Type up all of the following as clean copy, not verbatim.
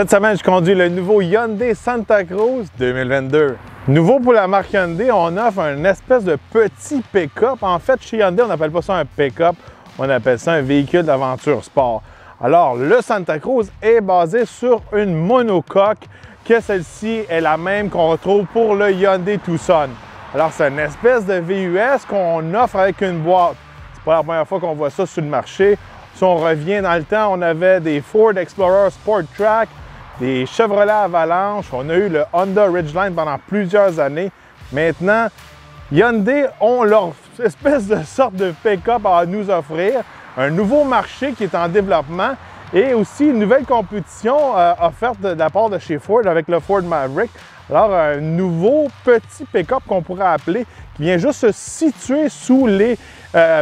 Cette semaine, je conduis le nouveau Hyundai Santa Cruz 2022. Nouveau pour la marque Hyundai, on offre un espèce de petit pick-up. En fait, chez Hyundai, on n'appelle pas ça un pick-up, on appelle ça un véhicule d'aventure sport. Alors, le Santa Cruz est basé sur une monocoque, que celle-ci est la même qu'on retrouve pour le Hyundai Tucson. Alors, c'est une espèce de VUS qu'on offre avec une boîte. C'est pas la première fois qu'on voit ça sur le marché. Si on revient dans le temps, on avait des Ford Explorer Sport Track, des Chevrolet Avalanche, on a eu le Honda Ridgeline pendant plusieurs années. Maintenant, Hyundai ont leur espèce de sorte de pick-up à nous offrir, un nouveau marché qui est en développement et aussi une nouvelle compétition offerte de la part de chez Ford avec le Ford Maverick. Alors, un nouveau petit pick-up qu'on pourrait appeler, qui vient juste se situer sous les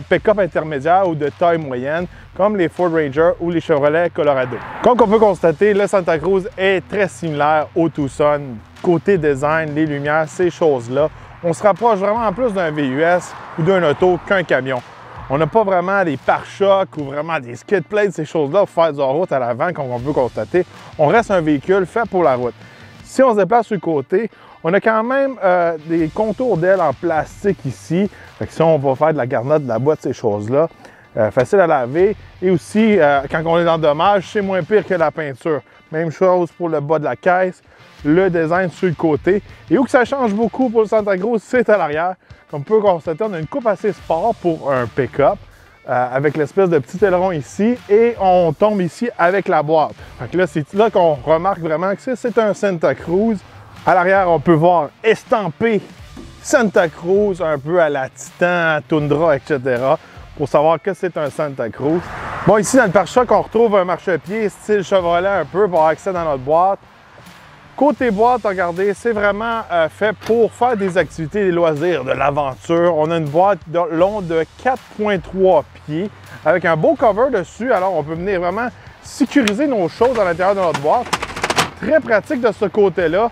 pick-up intermédiaires ou de taille moyenne, comme les Ford Ranger ou les Chevrolet Colorado. Comme on peut constater, le Santa Cruz est très similaire au Tucson. Côté design, les lumières, ces choses-là, on se rapproche vraiment plus d'un VUS ou d'un auto qu'un camion. On n'a pas vraiment des pare-chocs ou vraiment des skid plates, ces choses-là, pour faire de la route à l'avant, comme on peut constater. On reste un véhicule fait pour la route. Si on se déplace sur le côté, on a quand même des contours d'ailes en plastique ici. Fait que si on va faire de la garnotte, de la boîte, ces choses-là, facile à laver. Et aussi, quand on est dans le dommage, c'est moins pire que la peinture. Même chose pour le bas de la caisse, le design sur le côté. Et où que ça change beaucoup pour le Santa Cruz, c'est à l'arrière. Comme on peut constater, on a une coupe assez sport pour un pick-up. Avec l'espèce de petit aileron ici et on tombe ici avec la boîte. Fait que là, c'est là qu'on remarque vraiment que c'est un Santa Cruz. À l'arrière, on peut voir estampé Santa Cruz un peu à la Titan, Tundra, etc. pour savoir que c'est un Santa Cruz. Bon, ici dans le pare-choc, on retrouve un marchepied style Chevrolet un peu pour avoir accès dans notre boîte. Côté boîte, regardez, c'est vraiment fait pour faire des activités, des loisirs, de l'aventure. On a une boîte longue de 4,3 pieds avec un beau cover dessus. Alors, on peut venir vraiment sécuriser nos choses à l'intérieur de notre boîte. Très pratique de ce côté-là.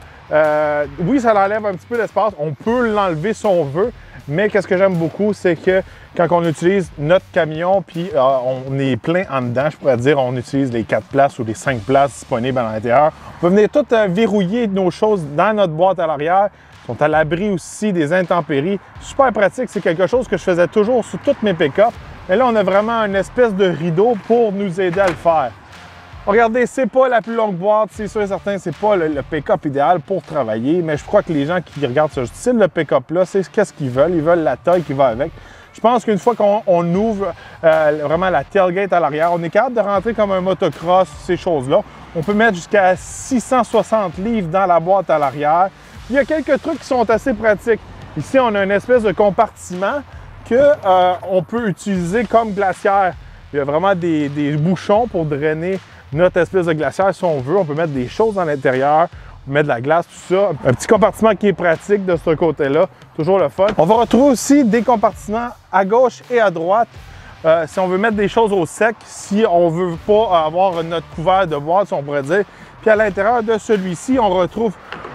Oui, ça enlève un petit peu d'espace. On peut l'enlever si on veut. Mais qu'est-ce que j'aime beaucoup, c'est que quand on utilise notre camion, puis on est plein en dedans, je pourrais dire, on utilise les 4 places ou les 5 places disponibles à l'intérieur. On peut venir tout verrouiller nos choses dans notre boîte à l'arrière. Ils sont à l'abri aussi des intempéries. Super pratique, c'est quelque chose que je faisais toujours sur toutes mes pick-up. Mais là, on a vraiment une espèce de rideau pour nous aider à le faire. Regardez, c'est pas la plus longue boîte, c'est sûr et certain, c'est pas le pick-up idéal pour travailler, mais je crois que les gens qui regardent ce style de pick-up-là, c'est qu'est-ce qu'ils veulent. Ils veulent la taille qui va avec. Je pense qu'une fois qu'on ouvre vraiment la tailgate à l'arrière, on est capable de rentrer comme un motocross, ces choses-là. On peut mettre jusqu'à 660 livres dans la boîte à l'arrière. Il y a quelques trucs qui sont assez pratiques. Ici, on a une espèce de compartiment qu'on peut utiliser comme glacière. Il y a vraiment des bouchons pour drainer notre espèce de glacière si on veut. On peut mettre des choses à l'intérieur, mettre de la glace, tout ça. Un petit compartiment qui est pratique de ce côté-là. Toujours le fun. On va retrouver aussi des compartiments à gauche et à droite. Si on veut mettre des choses au sec, si on ne veut pas avoir notre couvert de boîte, si on pourrait dire. Puis à l'intérieur de celui-ci, on retrouve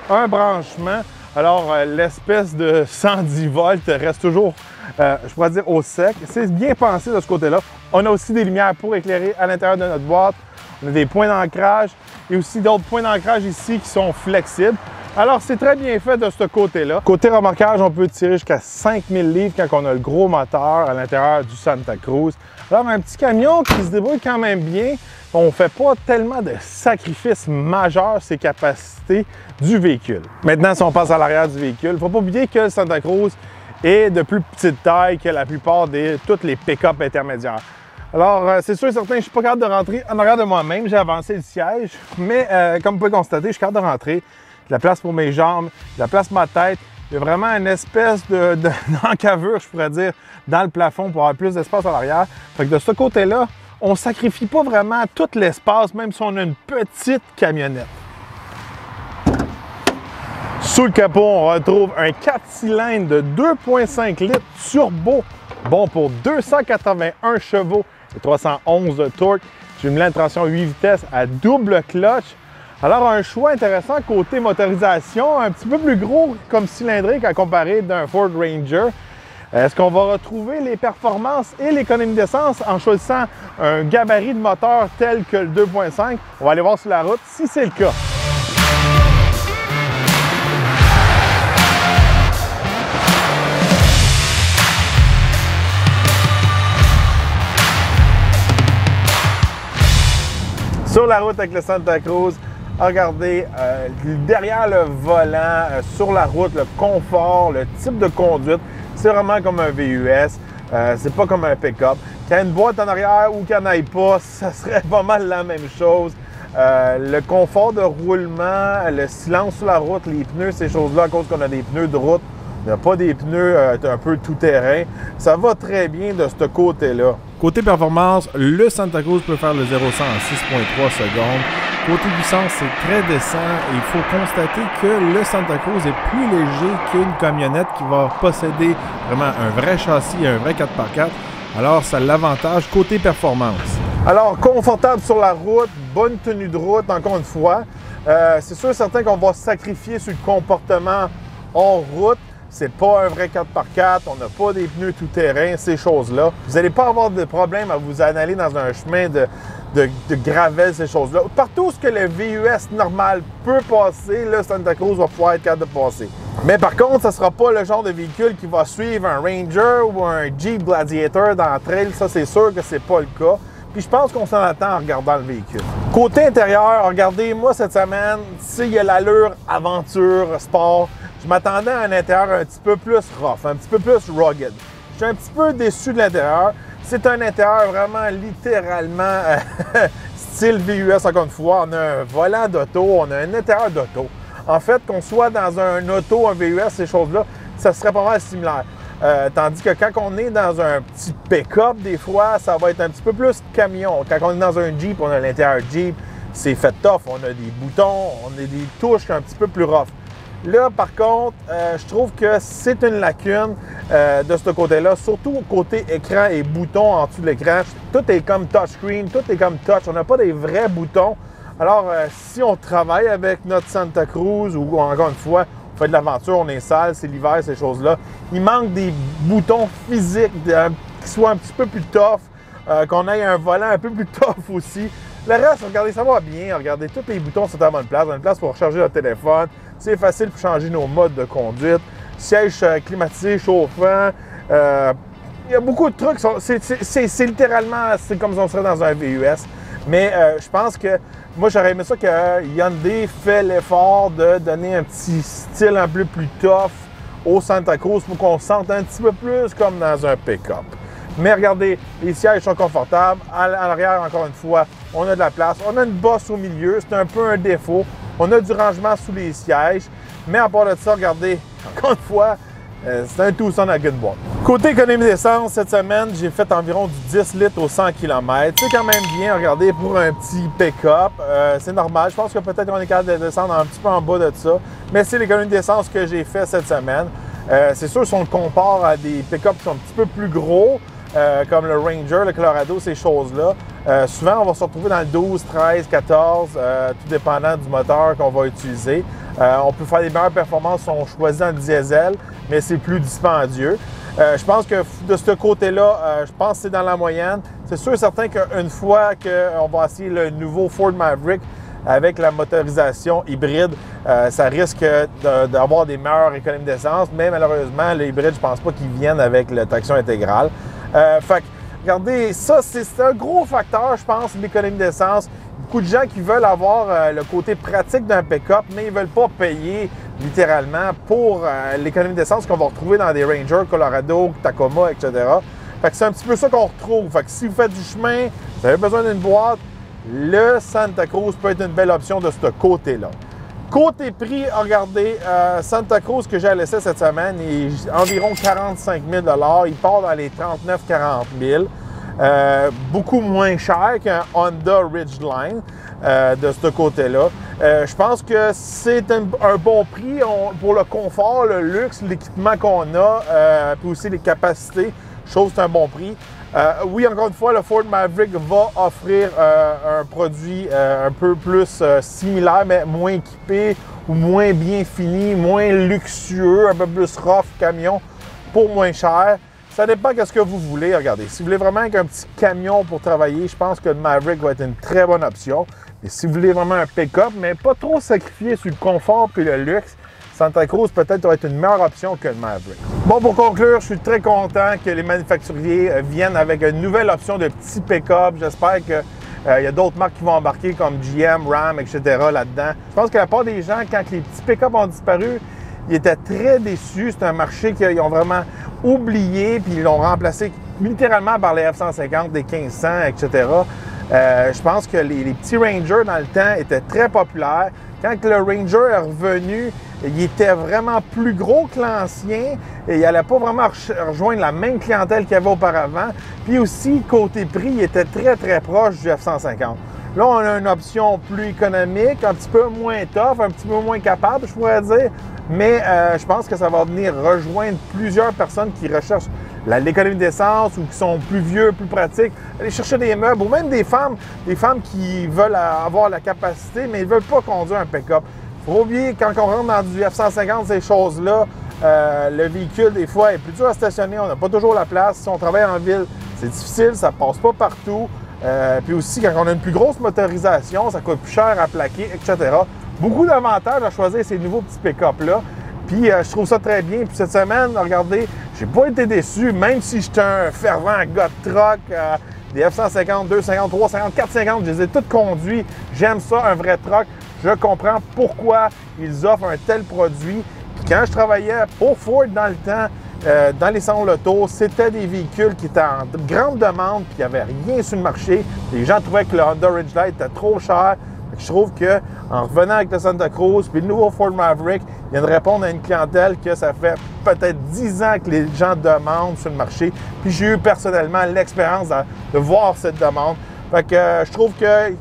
un branchement. Alors, l'espèce de 110 volts reste toujours, je pourrais dire, au sec. C'est bien pensé de ce côté-là. On a aussi des lumières pour éclairer à l'intérieur de notre boîte. On a des points d'ancrage et aussi d'autres points d'ancrage ici qui sont flexibles. Alors, c'est très bien fait de ce côté-là. Côté remorquage, on peut tirer jusqu'à 5000 livres quand on a le gros moteur à l'intérieur du Santa Cruz. Alors, un petit camion qui se débrouille quand même bien. On ne fait pas tellement de sacrifices majeurs ses capacités du véhicule. Maintenant, si on passe à l'arrière du véhicule, il ne faut pas oublier que le Santa Cruz est de plus petite taille que la plupart de toutes les pick-up intermédiaires. Alors, c'est sûr et certain, je ne suis pas capable de rentrer en arrière de moi-même. J'ai avancé le siège, mais comme vous pouvez constater, je suis capable de rentrer. De la place pour mes jambes, de la place pour ma tête. Il y a vraiment une espèce d'encavure, je pourrais dire, dans le plafond pour avoir plus d'espace à l'arrière. Fait que de ce côté-là, on ne sacrifie pas vraiment tout l'espace, même si on a une petite camionnette. Sous le capot, on retrouve un 4 cylindres de 2,5 litres turbo, bon pour 281 chevaux et 311 de torque. J'ai mis la traction 8 vitesses à double clutch. Alors, un choix intéressant côté motorisation, un petit peu plus gros comme cylindrique à comparer d'un Ford Ranger. Est-ce qu'on va retrouver les performances et l'économie d'essence en choisissant un gabarit de moteur tel que le 2.5? On va aller voir sur la route si c'est le cas. Sur la route avec le Santa Cruz, regardez, derrière le volant, sur la route, le confort, le type de conduite, c'est vraiment comme un VUS, c'est pas comme un pick-up. Qu'il y ait une boîte en arrière ou qu'il n'y en ait pas, ça serait pas mal la même chose. Le confort de roulement, le silence sur la route, les pneus, ces choses-là, à cause qu'on a des pneus de route, on n'a pas des pneus un peu tout-terrain, ça va très bien de ce côté-là. Côté performance, le Santa Cruz peut faire le 0 100 en 6,3 secondes. Côté puissance, c'est très décent et il faut constater que le Santa Cruz est plus léger qu'une camionnette qui va posséder vraiment un vrai châssis et un vrai 4x4. Alors, ça l'avantage côté performance. Alors, confortable sur la route, bonne tenue de route, encore une fois. C'est sûr et certain qu'on va sacrifier sur le comportement hors route. C'est pas un vrai 4x4, on n'a pas des pneus tout-terrain, ces choses-là. Vous n'allez pas avoir de problème à vous en aller dans un chemin de gravel, ces choses-là. Partout où ce que le VUS normal peut passer, le Santa Cruz va pouvoir être capable de passer. Mais par contre, ce ne sera pas le genre de véhicule qui va suivre un Ranger ou un Jeep Gladiator dans la trail. Ça, c'est sûr que c'est pas le cas. Puis je pense qu'on s'en attend en regardant le véhicule. Côté intérieur, regardez, moi cette semaine, il y a l'allure aventure, sport. Je m'attendais à un intérieur un petit peu plus rough, un petit peu plus rugged. Je suis un petit peu déçu de l'intérieur. C'est un intérieur vraiment littéralement style VUS, encore une fois. On a un volant d'auto, on a un intérieur d'auto. En fait, qu'on soit dans un auto, un VUS, ces choses-là, ça serait pas mal similaire. Tandis que quand on est dans un petit pick-up, des fois, ça va être un petit peu plus camion. Quand on est dans un Jeep, on a l'intérieur Jeep, c'est fait tough. On a des boutons, on a des touches un petit peu plus rough. Là, par contre, je trouve que c'est une lacune de ce côté-là, surtout au côté écran et boutons en dessous de l'écran. Tout est comme touchscreen, tout est comme touch. On n'a pas des vrais boutons. Alors, si on travaille avec notre Santa Cruz ou encore une fois, on fait de l'aventure, on est sale, c'est l'hiver, ces choses-là, il manque des boutons physiques qui soient un petit peu plus tough, qu'on ait un volant un peu plus tough aussi. Le reste, regardez, ça va bien. Regardez, tous les boutons sont à la bonne place. On a une place pour recharger notre téléphone. C'est facile pour changer nos modes de conduite. Siège climatisé, chauffant. Il y a beaucoup de trucs. C'est littéralement, c'est comme si on serait dans un VUS. Mais je pense que moi, j'aurais aimé ça que Hyundai fait l'effort de donner un petit style un peu plus tough au Santa Cruz pour qu'on se sente un petit peu plus comme dans un pick-up. Mais regardez, les sièges sont confortables. À l'arrière, encore une fois, on a de la place. On a une bosse au milieu, c'est un peu un défaut. On a du rangement sous les sièges. Mais à part de ça, regardez, encore une fois, c'est un Tucson avec une boîte. Côté économie d'essence, cette semaine, j'ai fait environ du 10 litres au 100 km. C'est quand même bien, regardez, pour un petit pick-up. C'est normal. Je pense que peut-être qu'on est capable de descendre un petit peu en bas de ça. Mais c'est l'économie d'essence que j'ai fait cette semaine. C'est sûr, si on le compare à des pick-up qui sont un petit peu plus gros, comme le Ranger, le Colorado, ces choses-là. Souvent, on va se retrouver dans le 12, 13, 14, tout dépendant du moteur qu'on va utiliser. On peut faire des meilleures performances si on choisit un diesel, mais c'est plus dispendieux. Je pense que de ce côté-là, je pense que c'est dans la moyenne. C'est sûr et certain qu'une fois qu'on va essayer le nouveau Ford Maverick avec la motorisation hybride, ça risque d'avoir des meilleures économies d'essence, mais malheureusement, le hybride, je pense pas qu'ils viennent avec la traction intégrale. Fait que, regardez, ça, c'est un gros facteur, je pense, l'économie d'essence. Beaucoup de gens qui veulent avoir le côté pratique d'un pick-up, mais ils ne veulent pas payer littéralement pour l'économie d'essence qu'on va retrouver dans des Ranger, Colorado, Tacoma, etc. Fait que c'est un petit peu ça qu'on retrouve. Fait que si vous faites du chemin, vous avez besoin d'une boîte, le Santa Cruz peut être une belle option de ce côté-là. Côté prix, regardez, Santa Cruz que j'ai laissé cette semaine est environ 45 000 $. Il part dans les 39-40 000 beaucoup moins cher qu'un Honda Ridgeline de ce côté-là. Je pense que c'est un bon prix pour le confort, le luxe, l'équipement qu'on a, puis aussi les capacités. Je trouve que c'est un bon prix. Oui, encore une fois, le Ford Maverick va offrir un produit un peu plus similaire, mais moins équipé ou moins bien fini, moins luxueux, un peu plus rough camion pour moins cher. Ça dépend de ce que vous voulez. Regardez, si vous voulez vraiment un petit camion pour travailler, je pense que le Maverick va être une très bonne option. Et si vous voulez vraiment un pick-up, mais pas trop sacrifier sur le confort et le luxe, Santa Cruz peut-être va être une meilleure option que le Maverick. Bon, pour conclure, je suis très content que les manufacturiers viennent avec une nouvelle option de petits pick-up. J'espère que il y a d'autres marques qui vont embarquer comme GM, Ram, etc. là-dedans. Je pense que la part des gens, quand les petits pick-up ont disparu, ils étaient très déçus. C'est un marché qu'ils ont vraiment oublié, puis ils l'ont remplacé littéralement par les F-150, des 1500, etc. Je pense que les petits Rangers, dans le temps, étaient très populaires. Quand le Ranger est revenu, il était vraiment plus gros que l'ancien et il n'allait pas vraiment rejoindre la même clientèle qu'il y avait auparavant. Puis aussi, côté prix, il était très, très proche du F-150. Là, on a une option plus économique, un petit peu moins tough, un petit peu moins capable, je pourrais dire. Mais je pense que ça va venir rejoindre plusieurs personnes qui recherchent l'économie d'essence ou qui sont plus vieux, plus pratiques, aller chercher des meubles ou même des femmes qui veulent avoir la capacité, mais ils ne veulent pas conduire un pick-up. Il faut oublier, quand on rentre dans du F-150, ces choses-là, le véhicule, des fois, est plus dur à stationner, on n'a pas toujours la place. Si on travaille en ville, c'est difficile, ça ne passe pas partout. Puis aussi, quand on a une plus grosse motorisation, ça coûte plus cher à plaquer, etc. Beaucoup d'avantages à choisir ces nouveaux petits pick-up-là. Puis je trouve ça très bien. Puis cette semaine, regardez, j'ai pas été déçu, même si j'étais un fervent gars de truck, des F-150, 250, 350, 450, je les ai toutes conduits. J'aime ça, un vrai truck. Je comprends pourquoi ils offrent un tel produit. Puis quand je travaillais pour Ford dans le temps, dans les salons Loto, c'était des véhicules qui étaient en grande demande, puis il n'y avait rien sur le marché. Les gens trouvaient que le Honda Ridgeline était trop cher. Je trouve qu'en revenant avec le Santa Cruz puis le nouveau Ford Maverick, il vient de répondre à une clientèle que ça fait peut-être 10 ans que les gens demandent sur le marché. Puis j'ai eu personnellement l'expérience de voir cette demande. Fait que je trouve que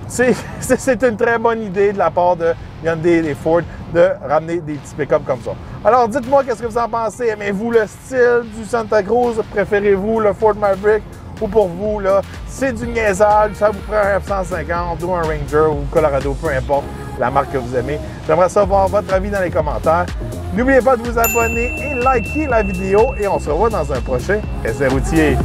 c'est une très bonne idée de la part de Hyundai et Ford de ramener des petits pick-up comme ça. Alors dites-moi qu'est-ce que vous en pensez. Aimez-vous le style du Santa Cruz? Préférez-vous le Ford Maverick? Ou pour vous, là, c'est du niaisage, ça vous prend un F-150 ou un Ranger ou Colorado, peu importe la marque que vous aimez. J'aimerais savoir votre avis dans les commentaires. N'oubliez pas de vous abonner et liker la vidéo et on se revoit dans un prochain essai routier.